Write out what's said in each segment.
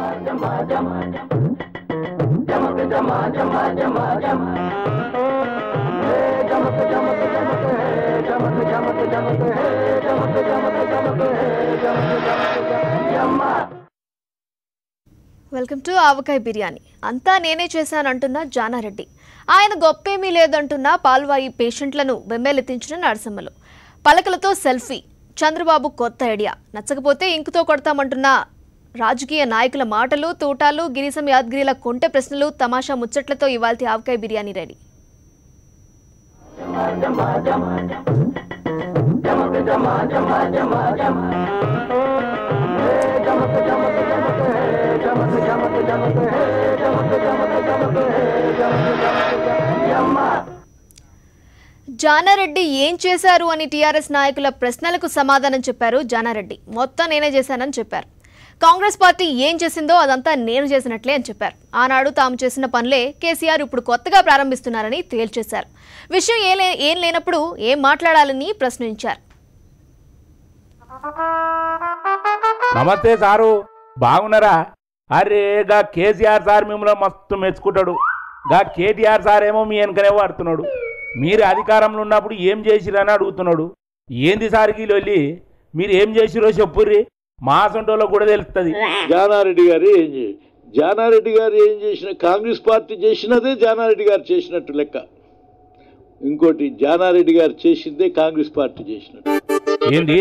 Welcome to ఆవకాయ బిర్యానీ. అంతా నేనే చేశానంటున్న జానారెడ్డి, ఆయన గొప్పేమీ లేదంటున్న పాల్వాయి పేషెంట్లను బెంబేలెత్తించిన నరసమ్మలు. పలకలతో సెల్ఫీ, చంద్రబాబు కొత్త ఐడియా, నచ్చకపోతే ఇంకుతో కొడతామంటున్న రాజకీయ నాయకుల మాటలు, తూటాలు, గిరీశం యాదగిరిల కొంటె ప్రశ్నలు, తమాషా ముచ్చట్లతో ఇవాల్టి ఆవకాయ బిర్యానీ రెడీ. జానారెడ్డి ఏం చేశారు అని టీఆర్ఎస్ నాయకుల ప్రశ్నలకు సమాధానం చెప్పారు జానారెడ్డి. మొత్తం నేనే చేశానని చెప్పారు. కాంగ్రెస్ పార్టీ ఏం చేసిందో అదంతా నేను చేసినట్లే అని చెప్పారు. ఆనాడు తాము చేసిన పనులే కేసీఆర్ ఇప్పుడు కొత్తగా ప్రారంభిస్తున్నారని తేల్చేశారు. విషయం ఏం లేనప్పుడు ఏం మాట్లాడాలని ప్రశ్నించారు. నమస్తే సారు, బాగున్నారా? అరే గా కేసీఆర్ సార్ మిమ్మల్ని మస్తు మెచ్చుకుంటాడు. గా కేటీఆర్ సార్ ఏమో మీ వెనకనే వాడుతున్నాడు. మీరు అధికారంలో ఉన్నప్పుడు ఏం చేసిరని అడుగుతున్నాడు. ఏంది సార్కి వెళ్ళి మీరు ఏం చేసిరో చెప్పుర్రి, మా సొంటలో కూడా తెలుస్తుంది. జానారెడ్డి గారు ఏం చేసిన కాంగ్రెస్ పార్టీ చేసినదే జానారెడ్డి గారు చేసినట్టు లెక్క. ఇంకోటి జానారెడ్డి గారు చేసిందే కాంగ్రెస్ పార్టీ చేసినట్టు. ఏంది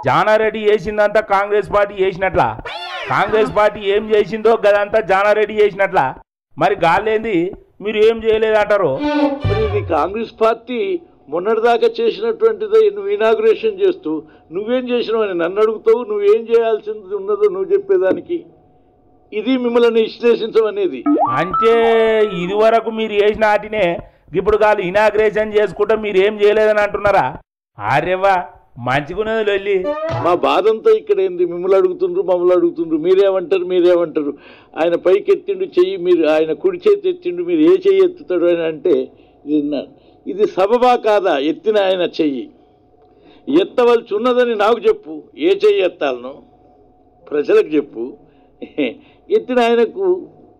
జానారెడ్డి చేసిందంతా కాంగ్రెస్ పార్టీ చేసినట్లా? కాంగ్రెస్ పార్టీ ఏం చేసిందో గదంతా జానారెడ్డి చేసినట్లా? మరి గాలేంది మీరు ఏం చేయలేదంటారు? మరి ఇది కాంగ్రెస్ పార్టీ మొన్నటిదాకా చేసినటువంటిదే. నువ్వు ఇనాగ్రేషన్ చేస్తూ నువ్వేం చేసినావు అని నన్ను అడుగుతావు. నువ్వేం చేయాల్సింది ఉన్నదో నువ్వు చెప్పేదానికి ఇది మిమ్మల్ని విశ్లేషించమనేది. అంటే ఇది వరకు మీరు చేసిన వాటినే ఇప్పుడు కాదు ఇనాగ్రేషన్ చేసుకుంటే మీరు ఏం చేయలేదని అంటున్నారా? అరేవా మంచిగున్నది వెళ్ళి. మా బాధంతా ఇక్కడ ఏంది? మమ్మల్ని అడుగుతుండ్రు మీరేమంటారు. ఆయన పైకి ఎత్తిండు చెయ్యి, మీరు ఆయన కుడి చేతి ఎత్తిండు, మీరు ఏ చెయ్యి ఎత్తుతాడు అని అంటే ఇది సబబా కాదా? ఎత్తిన ఆయన చెయ్యి ఎత్తవలసి ఉన్నదని నాకు చెప్పు. ఏ చెయ్యి ఎత్తాలను ప్రజలకు చెప్పు. ఎత్తిన ఆయనకు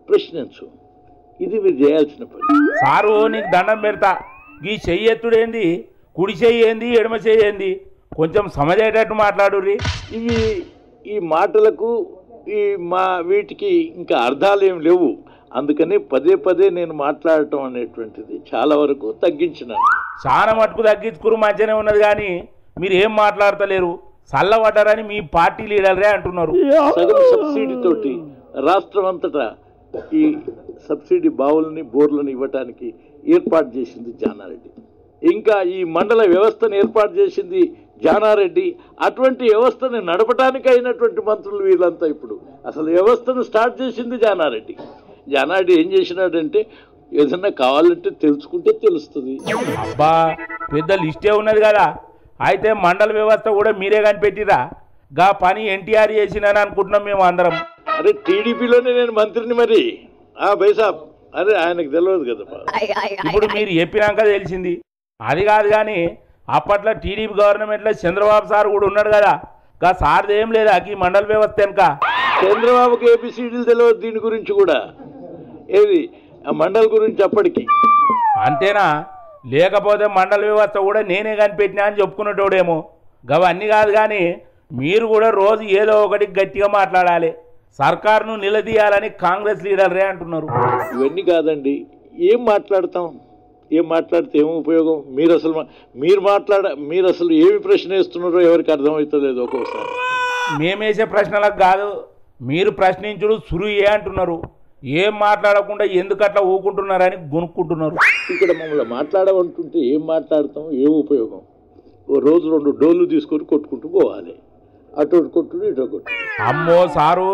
ప్రశ్నించు. ఇది మీరు చేయాల్సిన పని. సారు నీకు దండం పెడతా. ఈ చెయ్యి ఎత్తుడేంది, కుడి చెయ్యి ఏంది, ఎడమ చెయ్యి ఏంది, కొంచెం సమజేటట్టు మాట్లాడుర్రి. ఇవి ఈ మాటలకు వీటికి ఇంకా అర్థాలు ఏం లేవు. అందుకని పదే నేను మాట్లాడటం అనేటువంటిది చాలా వరకు తగ్గించినాను. చాలా మటుకు తగ్గించుకురు మంచిగానే ఉన్నది, కానీ మీరు ఏం మాట్లాడతలేరు. చల్లబడ్డారని మీ పార్టీ లీడర్లే అంటున్నారు. సగం సబ్సిడీ తోటి రాష్ట్రం అంతటా ఈ సబ్సిడీ బావులని బోర్లను ఇవ్వటానికి ఏర్పాటు చేసింది జానారెడ్డి. ఇంకా ఈ మండల వ్యవస్థను ఏర్పాటు చేసింది జానారెడ్డి. అటువంటి వ్యవస్థను నడపడానికి అయినటువంటి మంత్రులు వీళ్ళంతా. ఇప్పుడు అసలు వ్యవస్థను స్టార్ట్ చేసింది జానారెడ్డి. జానారెడ్డి ఏం చేసినాడంటే ఏదన్నా కావాలంటే తెలుసుకుంటే తెలుస్తుంది. అబ్బా పెద్ద లిస్టే ఉన్నది కదా. అయితే మండల వ్యవస్థ కూడా మీరే కనిపెట్టిరా? గా పని ఎన్టీఆర్ చేసినని అనుకుంటున్నాం మేము అందరం. అరే టీడీపీలోనే నేను మంత్రిని మరి. బైసాబ్ అరే ఆయనకు తెలియదు కదా. ఇప్పుడు మీరు చెప్పినాక తెలిసింది. అది కాదు కానీ అప్పట్లో టీడీపీ గవర్నమెంట్లో చంద్రబాబు సార్ కూడా ఉన్నాడు కదా. గా సార్ది ఏం లేదా ఈ మండల వ్యవస్థ వెనుక? చంద్రబాబుకి ఏబిసిడీలు తెలియదు దీని గురించి కూడా. ఏది ఆ మండల గురించి అప్పటికి. అంతేనా? లేకపోతే మండల వ్యవస్థ కూడా నేనే కనిపెట్టినా అని చెప్పుకునేటోడేమో. గవన్నీ కాదు కానీ మీరు కూడా రోజు ఏదో ఒకటి గట్టిగా మాట్లాడాలి. సర్కారును నిలదీయాలని కాంగ్రెస్ లీడర్లే అంటున్నారు. ఇవన్నీ కాదండి. ఏం మాట్లాడితే ఏం ఉపయోగం? మీరు అసలు ఏమి ప్రశ్న వేస్తున్నారో ఎవరికి అర్థమవుతలేదు ఒక్కోసారి. మేమేసే ప్రశ్నలకు కాదు, మీరు ప్రశ్నించుడు సురుయే అంటున్నారు. ఏం మాట్లాడకుండా ఎందుకట్లా ఊకుంటున్నారని గొనుక్కుంటున్నారు. ఇక్కడ మమ్మల్ని మాట్లాడమంటుంటే ఏం మాట్లాడతాం, ఏం ఉపయోగం? ఓ రోజు 2 డోళ్ళు తీసుకొని కొట్టుకుంటూ పోవాలి. అటు కొట్టుడు ఇటు కొట్టు. అమ్మో సారు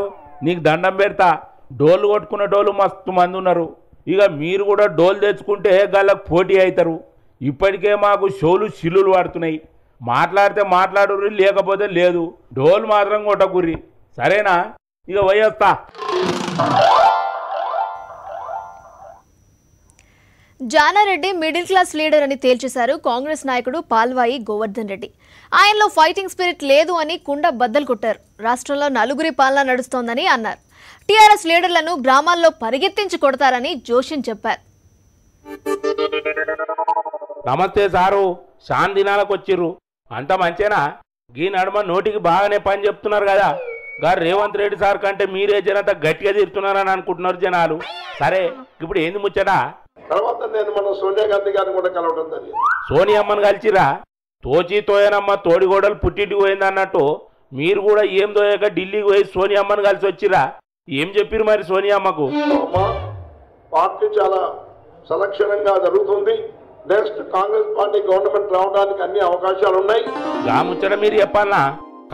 నీకు దండం పెడతా. డోళ్ళు కొట్టుకునే డోళ్ళు మస్తు మంది ఉన్నారు. ఇక మీరు కూడా డోలు తెచ్చుకుంటే గళ్ళకు పోటీ అవుతారు. ఇప్పటికే మాకు షోలు సిల్లులు పడుతున్నాయి. మాట్లాడితే మాట్లాడుర్రి, లేకపోతే లేదు. డోలు మాత్రం కొట్టకుర్రి, సరేనా? ఇక పోయేస్తా. జానారెడ్డి మిడిల్ క్లాస్ లీడర్ అని తేల్చేశారు కాంగ్రెస్ నాయకుడు పాల్వాయి గోవర్ధన్ రెడ్డి. ఆయనలో ఫైటింగ్ స్పిరిట్ లేదు అని కుండ బద్దలు కొట్టారు. రాష్ట్రంలో నలుగురి పాలన నడుస్తోందని అన్నారు. టీఆర్ఎస్ లీడర్లను గ్రామాల్లో పరిగెత్తించి కొడతారని జోషిన్ చెప్పారు. నమస్తే సారు, శాన్ దినాలకు వచ్చిర్రు, అంత మంచేనా? గీ నడుమ నోటికి బాగానే పని చెప్తున్నారు కదా. గారు రేవంత్ రెడ్డి సార్ కంటే మీరే జనంత గట్టిగా తిరుగుతున్నారని అనుకుంటున్నారు జనాలు. సరే, ఇప్పుడు ఏంది ముచ్చట? తర్వాత నేను మన సోనియా గాంధీ గారిని కూడా కలవడం జరిగింది. సోనియమ్మను కలిసిరా? తోచి తోయనమ్మ తోడిగోడలు పుట్టింటికి పోయింది అన్నట్టు మీరు కూడా ఏం తోయక ఢిల్లీకి పోయి సోనియమ్మను కలిసి వచ్చిరా? ఏం చెప్పిరు మరి సోనియమ్మకు? అమ్మా, పార్టీ చాలా సలక్షణంగా జరుగుతుంది. నెక్స్ట్ కాంగ్రెస్ పార్టీ గవర్నమెంట్ రావడానికి అన్ని అవకాశాలు ఉన్నాయి. గా ముచ్చట మీరు చెప్పాలనా?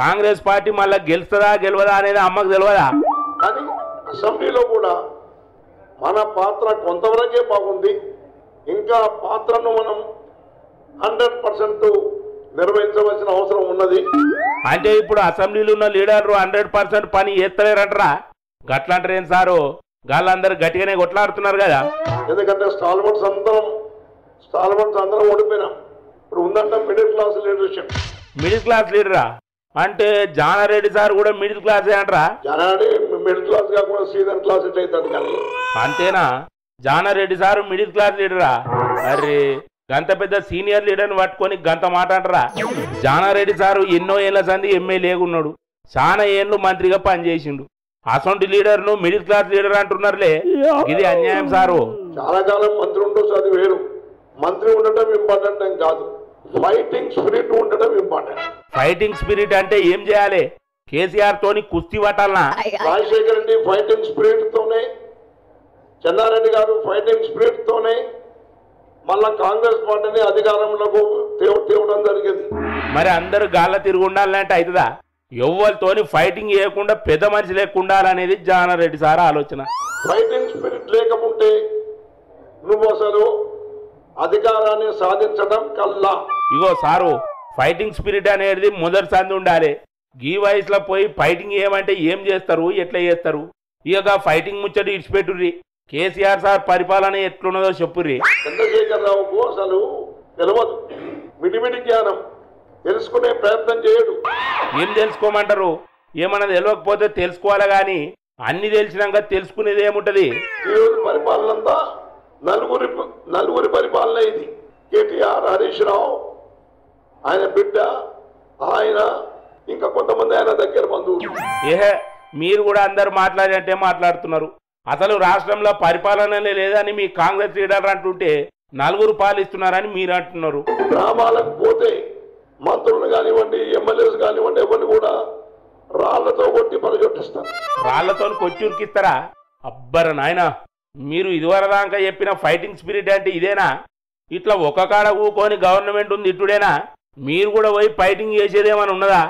కాంగ్రెస్ పార్టీ మళ్ళీ గెలుస్తుందా గెలవదా అనేది అమ్మకు తెలియదా? కానీ అసెంబ్లీలో కూడా మన పాత్ర కొంతవరకే బాగుంది. ఇంకా పాత్రను మనం 100% నిర్వహించవలసిన అవసరం ఉన్నది. అంటే ఇప్పుడు అసెంబ్లీలో ఉన్న లీడర్లు 100% పని చేస్తలేరంటరా? గట్లంటారేం సారు? గాళ్ళందరూ గట్టిగానే కొట్లాడుతున్నారు కదా. ఎందుకంటే స్టాల్వర్డ్స్ అందరం ఓడిపోయినాం. ఇప్పుడు ఉందంటే middle class leadership. Middle class లీడరా? అంటే జానారెడ్డి సార్ కూడా మిడిల్ క్లాసే అంటరా? జనాడి మిడిల్ క్లాస్ కాకుండా సీనియర్ క్లాస్ అవుతాడు. కానీ అంతేనా? జానారెడ్డి సారు మిడిల్ క్లాస్ లీడరా? అరే, గంత పెద్ద సీనియర్ లీడర్ని పట్టుకొని గంత మాట అంటారా? జానారెడ్డి సారు ఎన్నో ఏళ్ల సంది ఎమ్మెల్యేగున్నాడు, చాలా ఏళ్ళు మంత్రిగా పనిచేసిండు. అసొంటి లీడర్ను మిడిల్ క్లాస్ లీడర్ అంటున్నారులే, ఇది అన్యాయం సారు. చాలా కాలం మంత్రి ఉండొచ్చు, అది వేరు. మంత్రి ఉండటం ఇంపార్టెంట్ ఏం కాదు, ఫైటింగ్ స్పిరిట్ ఉండటం ఇంపార్టెంట్. ఫైటింగ్ స్పిరిట్ అంటే ఏం చేయాలి? కేసీఆర్ తోని కుస్తీ పట్టాలనా? రాజశేఖర రెడ్డి ఫైటింగ్ స్పిరిట్ తోనే, చెన్నారెడ్డి గారు ఫైటింగ్ స్పిరిట్ తోనే మళ్ళా కాంగ్రెస్ పార్టీని అధికారంలోకి తేవడం జరిగింది. మరి అందరు గాల్ల తిరిగి ఉండాలంటే అవుతుందా? ఎవ్వరితోని ఫైటింగ్ చేయకుండా పెద్ద మనిషి లేకుండాలనేది జానారెడ్డి సార్ ఆలోచన. ఫైటింగ్ స్పిరిట్ లేకపోతే నువ్వు అసలు అధికారాన్ని సాధించడం కల్లా. ఇగో సారు, ఫైటింగ్ స్పిరిట్ అనేది మొదటి సంది ఉండాలి. ఈ వయసులో పోయి ఫైటింగ్ ఏమంటే ఏం చేస్తారు, ఎట్లా చేస్తారు? ఇక ఫైటింగ్ ముచ్చటి ఇడిచిపెట్టుర్రి. కేసీఆర్ సార్ పరిపాలన ఎట్లున్నదో చెప్పుర్రి. చంద్రశేఖరరావుకు అసలు తెలియదు, మిడిమిడి జ్ఞానం, తెలుసుకునే ప్రయత్నం చేయడు. ఏం తెలుసుకోమంటారు? ఏమన్నా తెలియకపోతే తెలుసుకోవాలి కానీ అన్ని తెలిసినాక తెలుసుకునేది ఏముంటది? ఈరోజు పరిపాలన అంతా నలుగురి పరిపాలన. ఇది కేటీఆర్, హరీష్ రావు, ఆయన బిడ్డ, ఆయన ఇంకా కొంతమంది ఆయన దగ్గర బంధువులు. ఏహే, మీరు కూడా అందరు మాట్లాడంటే మాట్లాడుతున్నారు. అసలు రాష్ట్రంలో పరిపాలననే లేదని మీ కాంగ్రెస్ లీడర్ అంటుంటే నలుగురు పాలిస్తున్నారని మీరు అంటున్నారు. గ్రామాలకు పోతే మంత్రులు కానివ్వండి, ఎమ్మెల్యేస్ కానివ్వండి, ఎవరిని కూడా రాళ్లతో కొట్టి పరిగెట్టిస్తారు. రాళ్లతో కొట్టి ఉరికిస్తారా? అబ్బర నాయన, మీరు ఇదివరదాకా చెప్పిన ఫైటింగ్ స్పిరిట్ అంటే ఇదేనా? ఇట్లా ఒక కాడ కూకొని గవర్నమెంట్ ఉంది ఇట్టుడేనా? మీరు కూడా పోయి ఫైటింగ్ చేసేదేమని ఉన్నదా?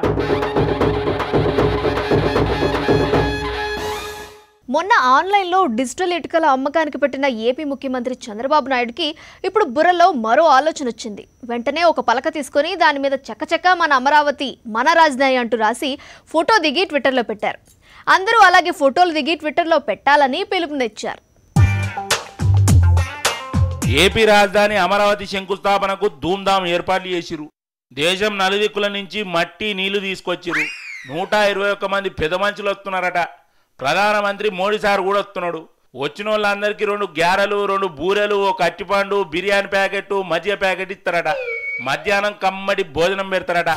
మొన్న ఆన్లైన్లో డిజిటల్ ఇటుకల అమ్మకానికి పెట్టిన ఏపీ ముఖ్యమంత్రి చంద్రబాబు నాయుడుకి ఇప్పుడు బుర్రలో మరో ఆలోచన వచ్చింది. వెంటనే ఒక పలక తీసుకొని దాని మీద చక్కచక్క మన అమరావతి మన రాజధాని అంటూ రాసి ఫోటో దిగి ట్విట్టర్లో పెట్టారు. అందరూ అలాగే ఫోటోలు దిగి ట్విట్టర్లో పెట్టాలని పిలుపునిచ్చారు. ఏపీ రాజధాని అమరావతి శంకుస్థాపనకు ధూమ్ధాం ఏర్పాట్లు చేసిరు. దేశం నలుదిక్కుల నుంచి మట్టి నీళ్లు తీసుకొచ్చిరు. 121 మంది పెద్ద మనుషులు వస్తున్నారట. ప్రధానమంత్రి మోడీ సార్ కూడా వస్తున్నాడు. వచ్చిన వాళ్ళందరికీ 2 గ్యారెలు, 2 బూరెలు, ఒక అట్టిపండు, బిర్యానీ ప్యాకెట్, మజ్జిగ ప్యాకెట్ ఇస్తారట. మధ్యాహ్నం కమ్మడి భోజనం పెడతారట.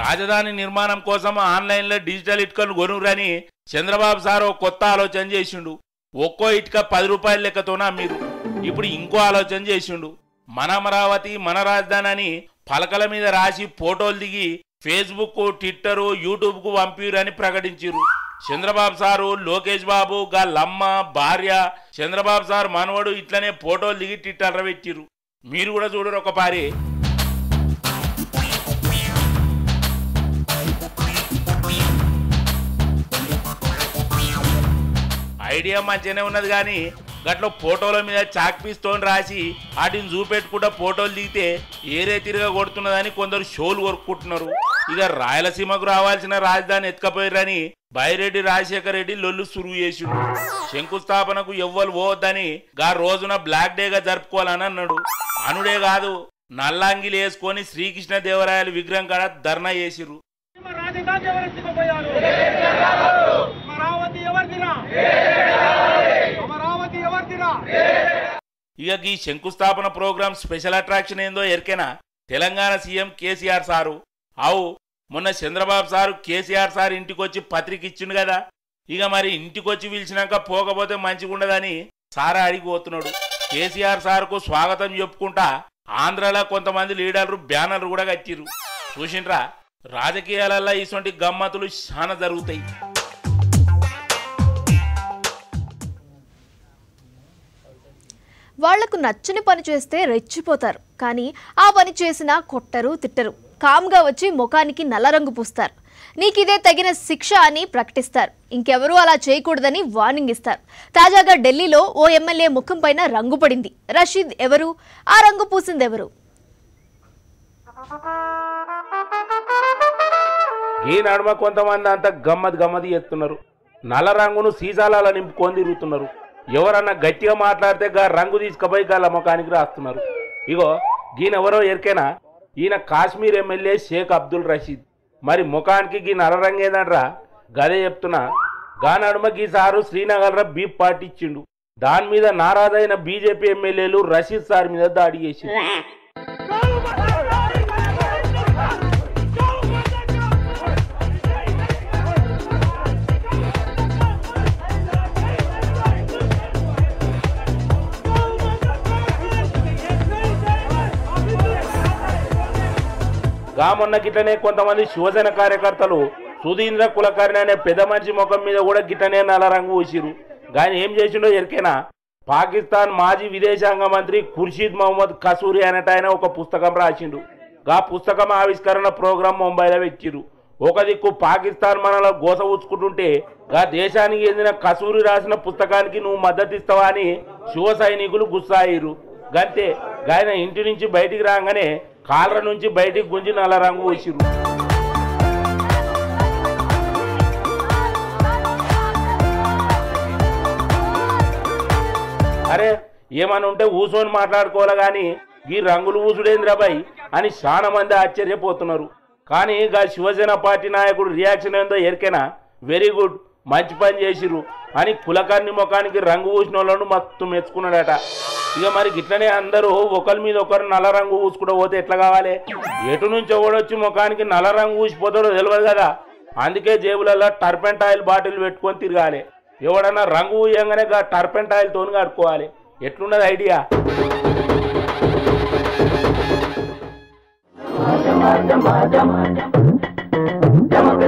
రాజధాని నిర్మాణం కోసం ఆన్లైన్లో డిజిటల్ ఇటుకను కొనురని చంద్రబాబు సార్ కొత్త ఆలోచన చేసిండు. ఒక్కో ఇటుక 10 రూపాయల లెక్కతోనా మీరు. ఇప్పుడు ఇంకో ఆలోచన చేసిండు. మన అమరావతి మన రాజధాని అని పలకల మీద రాసి ఫోటోలు దిగి ఫేస్బుక్, ట్విట్టర్, యూట్యూబ్కు పంపిరని ప్రకటించారు. చంద్రబాబు సారు, లోకేష్ బాబు, గా లమ్మ భార్య, చంద్రబాబు సార్ మనవడు ఇట్లనే ఫోటోలు దిగి ట్విట్టర్లో పెట్టిరు. మీరు కూడా చూడరు ఒక పారి. ఐడియా మంచిగానే ఉన్నది కానీ గట్లో ఫోటోల మీద చాక్ పీస్తో రాసి వాటిని చూపెట్టుకుంటా ఫోటోలు దిగితే ఏరే తిరిగా కొడుతున్నదని కొందరు షోలు కొరుక్కుంటున్నారు. ఇక రాయలసీమకు రావాల్సిన రాజధాని ఎత్తుకపోయారని బైరెడ్డి రాజశేఖర రెడ్డి లొల్లు సురువు చేసిండు. శంకుస్థాపనకు ఎవ్వరు పోవద్దని గా రోజున బ్లాక్ డేగా జరుపుకోవాలని అన్నాడు. అనుడే కాదు, నల్లాంగిలు వేసుకొని శ్రీకృష్ణదేవరాయల విగ్రహం కాడ ధర్నా చేసిరు. ఇక ఈ శంకుస్థాపన ప్రోగ్రాం స్పెషల్ అట్రాక్షన్ ఏందో ఎరికేనా? Telangana CM KCR sir. అవు మొన్న చంద్రబాబు సారు కేసీఆర్ సార్ ఇంటికొచ్చి పత్రిక ఇచ్చిండు కదా. ఇక మరి ఇంటికొచ్చి పిలిచినాక పోకపోతే మంచిగా ఉండదని సారా అడిగిపోతున్నాడు. కేసీఆర్ సార్కు స్వాగతం చెప్పుకుంటా ఆంధ్రాలో కొంతమంది లీడర్లు బ్యానర్లు కూడా కట్టిరు. చూసిండ్రా, రాజకీయాలలో ఇటువంటి గమ్మతులు చాలా జరుగుతాయి. వాళ్లకు నచ్చని పని చేస్తే రెచ్చిపోతారు, కానీ ఆ పని చేసినా కొట్టరు, తిట్టరు. కామ్గా వచ్చి ముఖానికి నల్ల రంగు పూస్తారు. నీకిదే తగిన శిక్ష అని ప్రకటిస్తారు. ఇంకెవరూ అలా చేయకూడదని వార్నింగ్ ఇస్తారు. తాజాగా ఢిల్లీలో ఓ ఎమ్మెల్యే ముఖం పైన రంగు పడింది. రషీద్ ఎవరు? ఆ రంగు పూసింది ఎవరు? ఈ నడుమ కొంతమంది అంతా గమ్మది ఎత్తున్నారు. నల్ల రంగును సీసాలలో నింపుకొని తిరుగుతున్నారు. ఎవరన్నా గట్టిగా మాట్లాడితే గా రంగు తీసుకుపోయి గాల ముఖానికి రాస్తున్నారు. ఇగో ఈయనెవరో ఎరికేనా? ఈయన కాశ్మీర్ ఎమ్మెల్యే షేక్ అబ్దుల్ రషీద్. మరి ముఖానికి గీ నల్ల రంగు ఏదంటరా? గదే చెప్తున్నా. గా నడుమ గీసారు శ్రీనగర్లో బీప్ పార్టీ ఇచ్చిండు. దాని మీద నారాజైన బీజేపీ ఎమ్మెల్యేలు రషీద్ సార్ మీద దాడి చేసిండు. మొన్న గిట్టనే కొంతమంది శివసేన కార్యకర్తలు సుధీంద్ర కులకర్ణి అనే పెద్ద మనిషి ముఖం మీద కూడా గిట్టనే నల్ల రంగు ఊసిరు. కానీ ఏం చేసిండో ఎరికేనా? పాకిస్తాన్ మాజీ విదేశాంగ మంత్రి ఖుర్షీద్ మహమ్మద్ కసూరి అనేట ఆయన ఒక పుస్తకం రాసిండు. గా పుస్తకం ఆవిష్కరణ ప్రోగ్రాం ముంబైలో పెట్టిరు. ఒక దిక్కు పాకిస్తాన్ మనలో గోస ఊచుకుంటుంటే గా దేశానికి చెందిన కసూరి రాసిన పుస్తకానికి నువ్వు మద్దతు ఇస్తావా అని శివ సైనికులు గుస్సాయిరు. గంతే, గాయన ఇంటి నుంచి బయటికి రాగానే కాలర నుంచి బయటికి గుంజి నల్ల రంగు ఊసిరు. అరే ఏమని ఉంటే ఊసోని మాట్లాడుకోవాలి కానీ ఈ రంగులు ఊసుడేంద్రబాయ్ అని చాలా మంది ఆశ్చర్యపోతున్నారు. కానీ గా శివసేన పార్టీ నాయకుడు రియాక్షన్ ఏందో ఎరికేనా? వెరీ గుడ్, మంచి పని చేసిరు అని కులకర్ణి ముఖానికి రంగు ఊసిన వాళ్ళను మస్తు మెచ్చుకున్నాడట. ఇక మరి గిట్లనే అందరూ ఒకరి మీద ఒకరు నల్ల రంగు ఊసుకుంటూ పోతే ఎట్లా కావాలి? ఎటు నుంచి ఓడొచ్చి ముఖానికి నల్ల రంగు ఊసిపోతాడో తెలియదు కదా. అందుకే జేబులలో టర్పెంట్ ఆయిల్ బాటిల్ పెట్టుకొని తిరగాలి. ఎవడన్నా రంగు ఊయంగానే టర్పెంట్ ఆయిల్ తోని కడుక్కోవాలి. ఎట్లున్నది ఐడియా? జమక